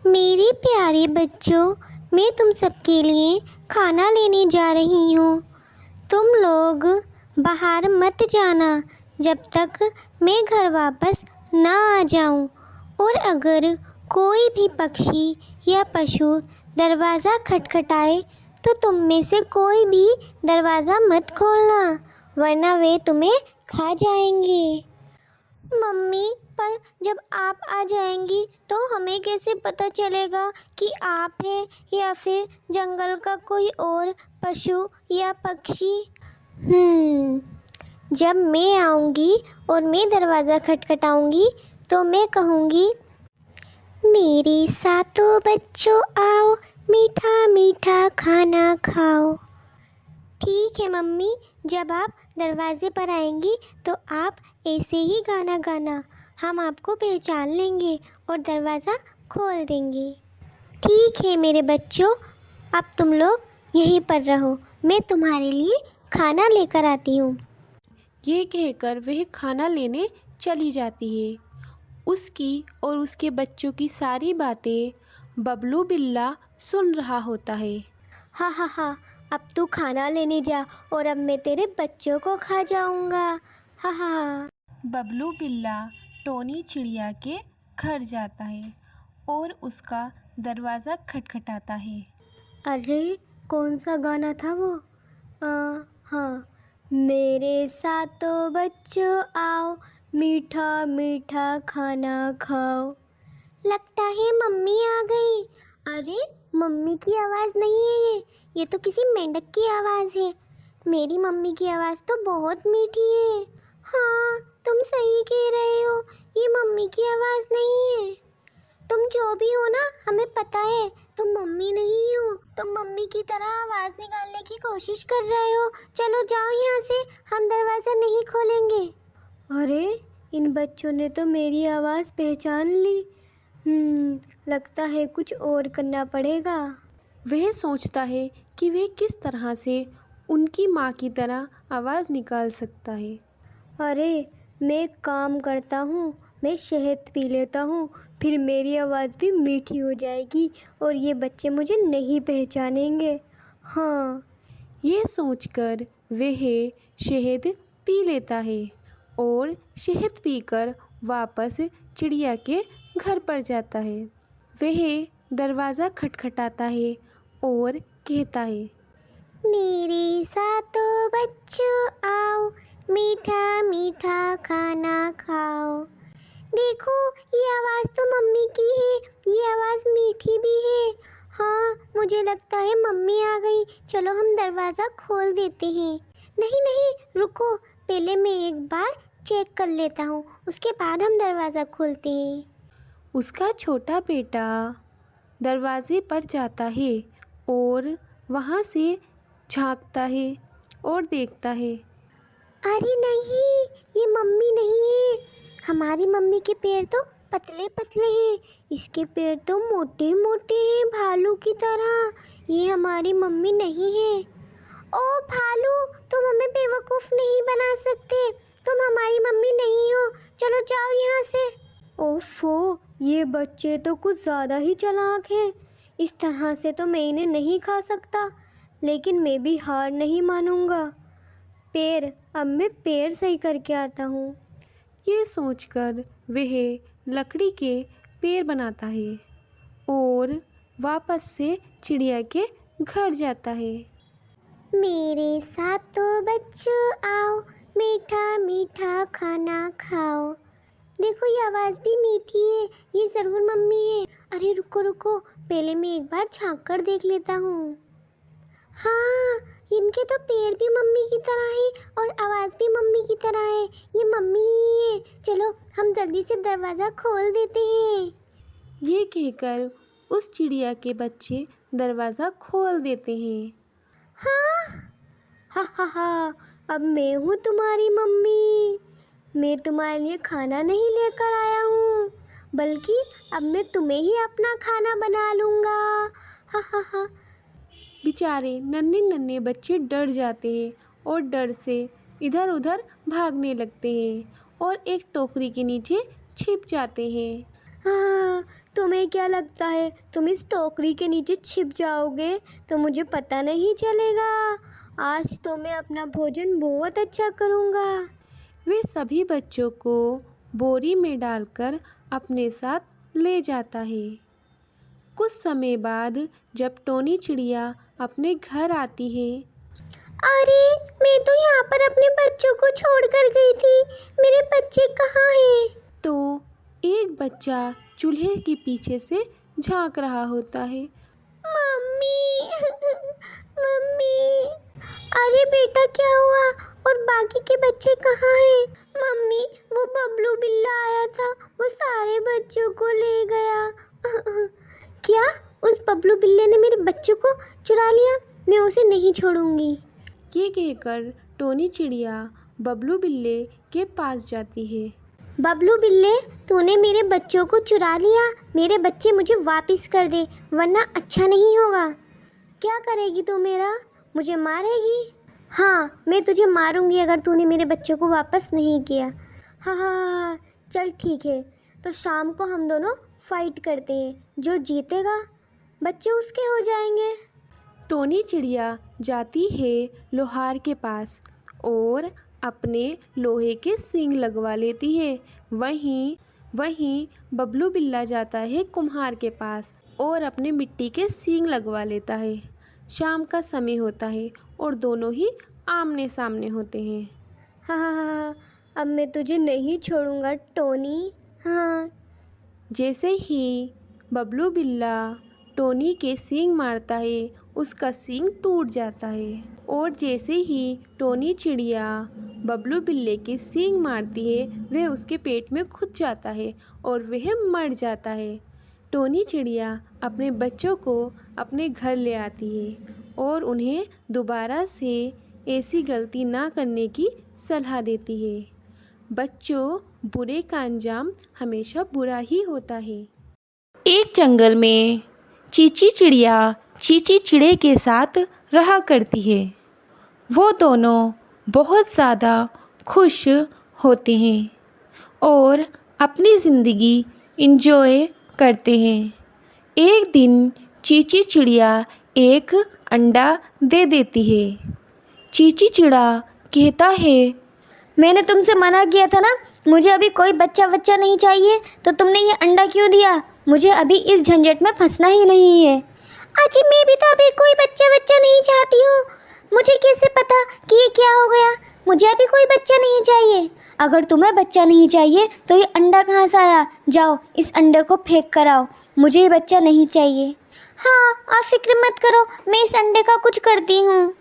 मेरे प्यारे बच्चों, मैं तुम सबके लिए खाना लेने जा रही हूँ। तुम लोग बाहर मत जाना जब तक मैं घर वापस ना आ जाऊँ। और अगर कोई भी पक्षी या पशु दरवाज़ा खटखटाए तो तुम में से कोई भी दरवाज़ा मत खोलना, वरना वे तुम्हें खा जाएंगे। मम्मी, पर जब आप आ जाएंगी तो हमें कैसे पता चलेगा कि आप हैं या फिर जंगल का कोई और पशु या पक्षी? जब मैं आऊँगी और मैं दरवाज़ा खटखटाऊँगी तो मैं कहूँगी, मेरे सातों बच्चों आओ, मीठा मीठा खाना खाओ। ठीक है मम्मी, जब आप दरवाजे पर आएंगी तो आप ऐसे ही गाना गाना, हम आपको पहचान लेंगे और दरवाज़ा खोल देंगे। ठीक है मेरे बच्चों, अब तुम लोग यहीं पर रहो, मैं तुम्हारे लिए खाना लेकर आती हूँ। ये कहकर वह खाना लेने चली जाती है। उसकी और उसके बच्चों की सारी बातें बबलू बिल्ला सुन रहा होता है। हा हा हा, अब तू खाना लेने जा और अब मैं तेरे बच्चों को खा जाऊँगा। हा हा हा। बबलू बिल्ला टोनी चिड़िया के घर जाता है और उसका दरवाज़ा खटखटाता है। अरे, कौन सा गाना था वो? हाँ, मेरे सातों बच्चों आओ, मीठा मीठा खाना खाओ। लगता है मम्मी आ गई। अरे, मम्मी की आवाज़ नहीं है ये तो किसी मेंढक की आवाज़ है। मेरी मम्मी की आवाज़ तो बहुत मीठी है। हाँ, तुम सही कह रहे हो, ये मम्मी की आवाज़ नहीं है। तुम जो भी हो ना, हमें पता है तुम मम्मी नहीं हो। तुम मम्मी की तरह आवाज़ निकालने की कोशिश कर रहे हो। चलो जाओ यहाँ से, हम दरवाज़ा नहीं खोलेंगे। अरे, इन बच्चों ने तो मेरी आवाज़ पहचान ली। लगता है कुछ और करना पड़ेगा। वह सोचता है कि वह किस तरह से उनकी माँ की तरह आवाज़ निकाल सकता है। अरे, मैं एक काम करता हूँ, मैं शहद पी लेता हूँ, फिर मेरी आवाज़ भी मीठी हो जाएगी और ये बच्चे मुझे नहीं पहचानेंगे। हाँ। ये सोचकर वह शहद पी लेता है और शहद पीकर वापस चिड़िया के घर पर जाता है। वह दरवाज़ा खटखटाता है और कहता है, मेरे सातों बच्चों आओ, मीठा मीठा खाना खाओ। देखो, ये आवाज़ तो मम्मी की है, ये आवाज़ मीठी भी है। हाँ, मुझे लगता है मम्मी आ गई। चलो हम दरवाज़ा खोल देते हैं। नहीं नहीं, रुको, पहले मैं एक बार चेक कर लेता हूँ, उसके बाद हम दरवाज़ा खोलते हैं। उसका छोटा बेटा दरवाजे पर जाता है और वहाँ से झांकता है और देखता है। अरे नहीं, ये मम्मी नहीं है। हमारी मम्मी के पैर तो पतले पतले हैं, इसके पैर तो मोटे मोटे हैं, भालू की तरह। ये हमारी मम्मी नहीं है। ओ भालू, तुम हमें बेवकूफ़ नहीं बना सकते। तुम हमारी मम्मी नहीं हो। चलो जाओ यहाँ से। ओफो, ये बच्चे तो कुछ ज़्यादा ही चालाक हैं। इस तरह से तो मैं इन्हें नहीं खा सकता, लेकिन मैं भी हार नहीं मानूंगा। अब मैं पैर सही करके आता हूँ। ये सोचकर वह लकड़ी के पैर बनाता है और वापस से चिड़िया के घर जाता है। मेरे सातों बच्चों आओ, मीठा मीठा खाना खाओ। देखो, ये आवाज़ भी मीठी है, ये ज़रूर मम्मी है। अरे रुको रुको, पहले मैं एक बार झांक कर देख लेता हूँ। हाँ, इनके तो पैर भी मम्मी की तरह है और आवाज़ भी मम्मी की तरह है। ये मम्मी ही है। चलो हम जल्दी से दरवाज़ा खोल देते हैं। ये कहकर उस चिड़िया के बच्चे दरवाज़ा खोल देते हैं। हाँ, हा हा हा, अब मैं हूँ तुम्हारी मम्मी। मैं तुम्हारे लिए खाना नहीं लेकर आया हूँ, बल्कि अब मैं तुम्हें ही अपना खाना बना लूँगा। हा हा हा। बेचारे नन्हे नन्हे बच्चे डर जाते हैं और डर से इधर उधर भागने लगते हैं और एक टोकरी के नीचे छिप जाते हैं। हाँ, तुम्हें क्या लगता है तुम इस टोकरी के नीचे छिप जाओगे तो मुझे पता नहीं चलेगा? आज तो मैं अपना भोजन बहुत अच्छा करूँगा। वे सभी बच्चों को बोरी में डालकर अपने साथ ले जाता है। कुछ समय बाद जब टोनी चिड़िया अपने घर आती है, अरे, मैं तो यहाँ पर अपने बच्चों को छोड़कर गई थी। मेरे बच्चे कहाँ हैं? तो एक बच्चा चूल्हे के पीछे से झांक रहा होता है। मम्मी मम्मी, अरे बेटा क्या हुआ? और बाकी के बच्चे कहाँ हैं? मम्मी, वो बबलू बिल्ला आया था, वो सारे बच्चों को ले गया। क्या? उस बबलू बिल्ले ने मेरे बच्चों को चुरा लिया? मैं उसे नहीं छोड़ूंगी। ये कहकर टोनी चिड़िया बबलू बिल्ले के पास जाती है। बबलू बिल्ले, तूने मेरे बच्चों को चुरा लिया। मेरे बच्चे मुझे वापस कर दे, वरना अच्छा नहीं होगा। क्या करेगी तू मेरा? मुझे मारेगी? हाँ, मैं तुझे मारूंगी अगर तूने मेरे बच्चों को वापस नहीं किया। हाँ हाँ हाँ, चल ठीक है। तो शाम को हम दोनों फाइट करते हैं। जो जीतेगा बच्चे उसके हो जाएंगे। टोनी चिड़िया जाती है लोहार के पास और अपने लोहे के सींग लगवा लेती है। वहीं बबलू बिल्ला जाता है कुम्हार के पास और अपने मिट्टी के सींग लगवा लेता है। शाम का समय होता है और दोनों ही आमने सामने होते हैं। हाँ हाँ हाँ, अब मैं तुझे नहीं छोड़ूंगा टोनी। हाँ। जैसे ही बबलू बिल्ला टोनी के सींग मारता है, उसका सींग टूट जाता है। और जैसे ही टोनी चिड़िया बबलू बिल्ले के सींग मारती है, वह उसके पेट में घुस जाता है और वह मर जाता है। टोनी चिड़िया अपने बच्चों को अपने घर ले आती है और उन्हें दोबारा से ऐसी गलती ना करने की सलाह देती है। बच्चों, बुरे का अंजाम हमेशा बुरा ही होता है। एक जंगल में चींची चिड़िया चींची चिड़े के साथ रहा करती है। वो दोनों बहुत ज़्यादा खुश होते हैं और अपनी ज़िंदगी एंजॉय करते हैं। एक दिन चींची चिड़िया एक अंडा दे देती है। चींची चिड़ा कहता है, मैंने तुमसे मना किया था ना, मुझे अभी कोई बच्चा नहीं चाहिए, तो तुमने ये अंडा क्यों दिया? मुझे अभी इस झंझट में फंसना ही नहीं है। अजी, मैं भी तो अभी कोई बच्चा नहीं चाहती हूँ। मुझे कैसे पता कि ये क्या हो गया? मुझे अभी कोई बच्चा नहीं चाहिए। अगर तुम्हें बच्चा नहीं चाहिए तो ये अंडा कहाँ से आया? जाओ, इस अंडे को फेंक कर आओ। मुझे ये बच्चा नहीं चाहिए। हाँ, आप फिक्र मत करो, मैं इस अंडे का कुछ करती हूँ।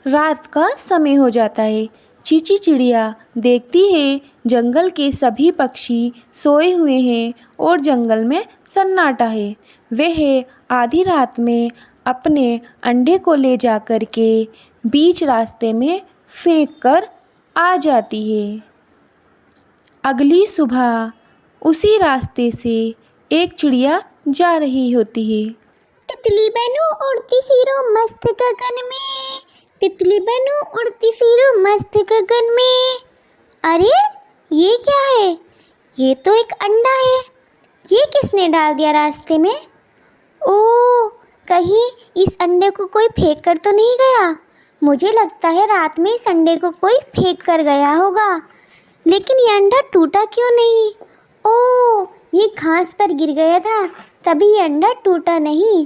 रात का समय हो जाता है। चींची चिड़िया देखती है जंगल के सभी पक्षी सोए हुए हैं और जंगल में सन्नाटा है। वह आधी रात में अपने अंडे को ले जाकर के बीच रास्ते में फेंक कर आ जाती है। अगली सुबह उसी रास्ते से एक चिड़िया जा रही होती है। तितली बनूं उड़ती फिरूं मस्त गगन में, तितली बनूं उड़ती फिरूं मस्त गगन में। अरे, ये क्या है? ये तो एक अंडा है। ये किसने डाल दिया रास्ते में? ओह, कहीं इस अंडे को कोई फेंक कर तो नहीं गया? मुझे लगता है रात में इस अंडे को कोई फेंक कर गया होगा। लेकिन ये अंडा टूटा क्यों नहीं? ओह, ये घास पर गिर गया था, तभी ये अंडा टूटा नहीं।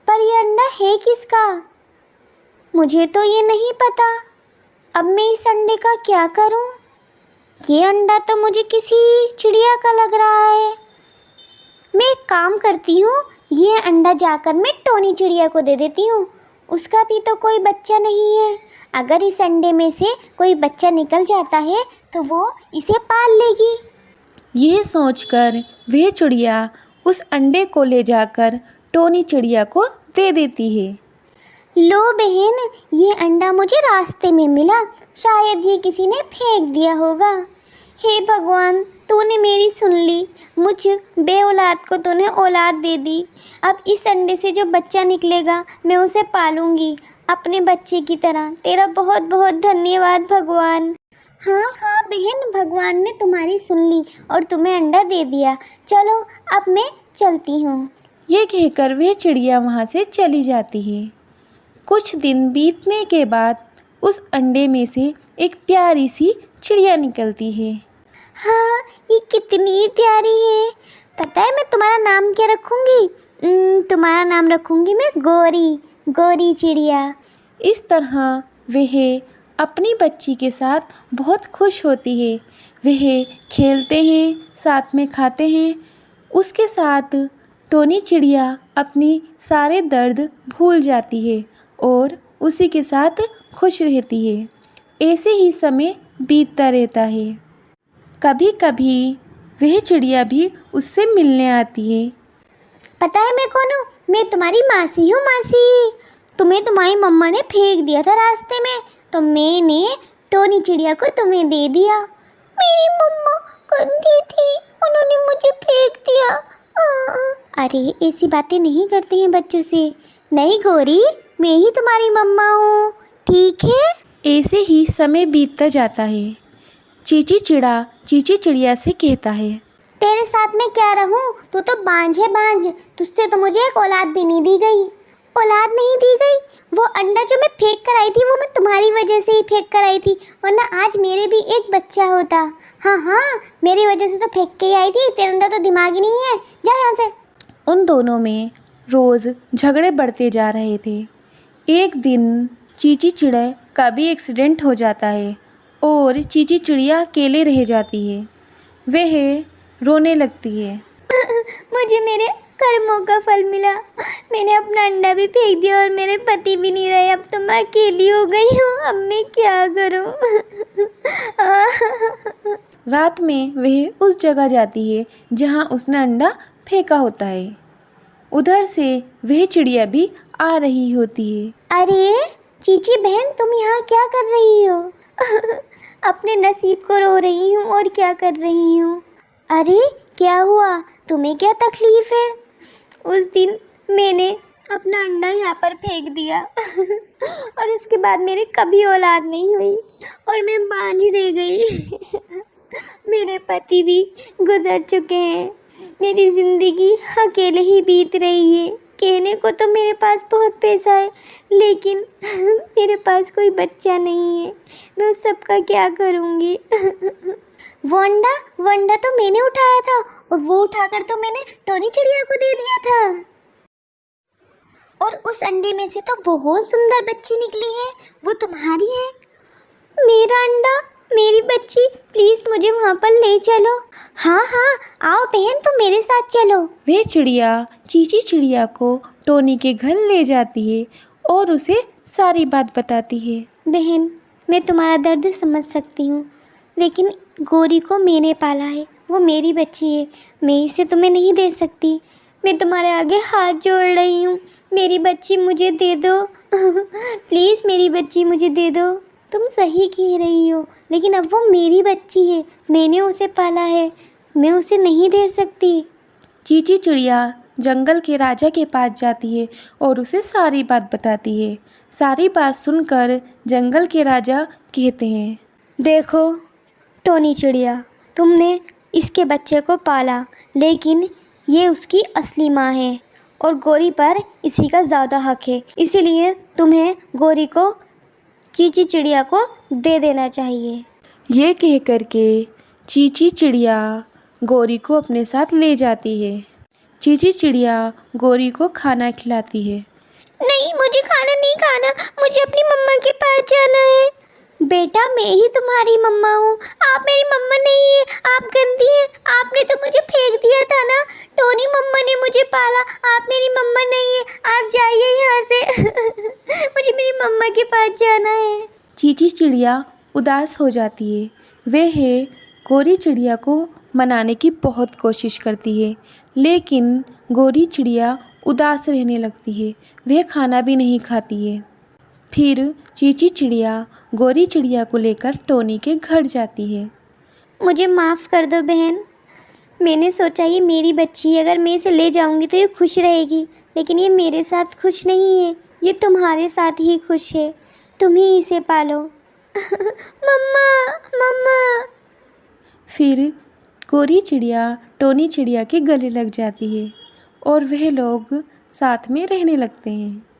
पर ये अंडा है किसका? मुझे तो ये नहीं पता। अब मैं इस अंडे का क्या करूं? ये अंडा तो मुझे किसी चिड़िया का लग रहा है। मैं एक काम करती हूँ, ये अंडा जाकर मैं टोनी चिड़िया को दे देती हूँ। उसका भी तो कोई बच्चा नहीं है। अगर इस अंडे में से कोई बच्चा निकल जाता है तो वो इसे पाल लेगी। यह सोचकर वह चिड़िया उस अंडे को ले जाकर टोनी चिड़िया को दे देती है। लो बहन, ये अंडा मुझे रास्ते में मिला, शायद ये किसी ने फेंक दिया होगा। हे भगवान, तूने मेरी सुन ली। मुझ बे औलाद को तूने औलाद दे दी। अब इस अंडे से जो बच्चा निकलेगा मैं उसे पालूंगी अपने बच्चे की तरह। तेरा बहुत बहुत धन्यवाद भगवान। हाँ बहन, भगवान ने तुम्हारी सुन ली और तुम्हें अंडा दे दिया। चलो, अब मैं चलती हूँ। ये कहकर वह चिड़िया वहाँ से चली जाती है। कुछ दिन बीतने के बाद उस अंडे में से एक प्यारी सी चिड़िया निकलती है। हाँ, ये कितनी प्यारी है। पता है मैं तुम्हारा नाम क्या रखूँगी? तुम्हारा नाम रखूँगी मैं गोरी, गोरी चिड़िया। इस तरह वह अपनी बच्ची के साथ बहुत खुश होती है। वह खेलते हैं, साथ में खाते हैं। उसके साथ टोनी चिड़िया अपनी सारे दर्द भूल जाती है और उसी के साथ खुश रहती है। ऐसे ही समय बीतता रहता है। कभी कभी वह चिड़िया भी उससे मिलने आती है। पता है मैं कौन हूँ? मैं तुम्हारी मासी हूँ, मासी। तुम्हें तुम्हारी मम्मा ने फेंक दिया था रास्ते में, तो मैंने टोनी चिड़िया को तुम्हें दे दिया। मेरी मम्मा गंदी थी, उन्होंने मुझे फेंक दिया। अरे ऐसी बातें नहीं करते हैं बच्चों से। नहीं गोरी, मैं ही तुम्हारी मम्मा हूँ, ठीक है? ऐसे ही समय बीतता जाता है। चीची चिड़िया से कहता है, तेरे साथ मैं क्या रहूं? तू तो बांझ है, बांझ। तुझसे तो मुझे एक औलाद भी नहीं दी गई। औलाद नहीं दी गई? वो अंडा जो मैं फेंक कर आई थी, वो मैं तुम्हारी वजह से ही फेंक कर आई थी, वरना आज मेरे भी एक बच्चा होता। हाँ हाँ, मेरी वजह से तो फेंक के ही आई थी। तेरे अंदर तो दिमाग ही नहीं है, जा यहाँ से। उन दोनों में रोज़ झगड़े बढ़ते जा रहे थे। एक दिन चीची चिड़ै का भी एक्सीडेंट हो जाता है और चीची चिड़िया अकेले रह जाती है। वह रोने लगती है। मुझे मेरे कर्मों का फल मिला। मैंने अपना अंडा भी फेंक दिया और मेरे पति भी नहीं रहे। अब तो मैं अकेली हो गई हूँ। अब मैं क्या करूँ? रात में वह उस जगह जाती है जहाँ उसने अंडा फेंका होता है। उधर से वह चिड़िया भी आ रही होती है। अरे चीची बहन, तुम यहाँ क्या कर रही हो? अपने नसीब को रो रही हूँ, और क्या कर रही हूँ। अरे क्या हुआ? तुम्हें क्या तकलीफ है? उस दिन मैंने अपना अंडा यहाँ पर फेंक दिया और उसके बाद मेरे कभी औलाद नहीं हुई और मैं बांझ रह गई। मेरे पति भी गुजर चुके हैं। मेरी ज़िंदगी अकेले ही बीत रही है। कहने को तो मेरे पास बहुत पैसा है, लेकिन मेरे पास कोई बच्चा नहीं है। मैं उस सब का क्या करूँगी? वंडा तो मैंने उठाया था, और वो उठाकर तो मैंने टोनी चिड़िया को दे दिया था। और उस अंडे में से तो बहुत सुंदर बच्ची निकली है। वो तुम्हारी है। मेरा अंडा, मेरी बच्ची, प्लीज़ मुझे वहाँ पर ले चलो। हाँ हाँ, आओ बहन, तुम मेरे साथ चलो। वह चिड़िया चीची चिड़िया को टोनी के घर ले जाती है और उसे सारी बात बताती है। बहन, मैं तुम्हारा दर्द समझ सकती हूँ, लेकिन गोरी को मैंने पाला है। वो मेरी बच्ची है। मैं इसे तुम्हें नहीं दे सकती। मैं तुम्हारे आगे हाथ जोड़ रही हूँ। मेरी बच्ची मुझे दे दो। प्लीज़ मेरी बच्ची मुझे दे दो। तुम सही कह रही हो, लेकिन अब वो मेरी बच्ची है। मैंने उसे पाला है। मैं उसे नहीं दे सकती। चीची चिड़िया जंगल के राजा के पास जाती है और उसे सारी बात बताती है। सारी बात सुनकर जंगल के राजा कहते हैं, देखो टोनी चिड़िया, तुमने इसके बच्चे को पाला, लेकिन ये उसकी असली माँ है और गोरी पर इसी का ज़्यादा हक है। इसीलिए तुम्हें गोरी को चीची चिड़िया को दे देना चाहिए। ये कह कर के चीची चिड़िया गोरी को अपने साथ ले जाती है। चीची चिड़िया गोरी को खाना खिलाती है। नहीं, मुझे खाना नहीं खाना। मुझे अपनी मम्मा के पास जाना है। बेटा, मैं ही तुम्हारी मम्मा हूँ। आप मेरी मम्मा नहीं है। आप गंदी हैं। आपने तो मुझे फेंक दिया था ना। टोनी मम्मा ने मुझे पाला। आप मेरी मम्मा नहीं है। आप जाइए यहाँ से। मुझे मेरी मम्मा के पास जाना है। चीची चिड़िया उदास हो जाती है। वह गोरी चिड़िया को मनाने की बहुत कोशिश करती है, लेकिन गोरी चिड़िया उदास रहने लगती है। वह खाना भी नहीं खाती है। फिर चीची चिड़िया गोरी चिड़िया को लेकर टोनी के घर जाती है। मुझे माफ़ कर दो बहन। मैंने सोचा ये मेरी बच्ची है, अगर मैं इसे ले जाऊंगी तो ये खुश रहेगी, लेकिन ये मेरे साथ खुश नहीं है। ये तुम्हारे साथ ही खुश है। तुम ही इसे पालो। मम्मा, मम्मा। फिर गोरी चिड़िया टोनी चिड़िया के गले लग जाती है। और वह लोग साथ में रहने लगते हैं।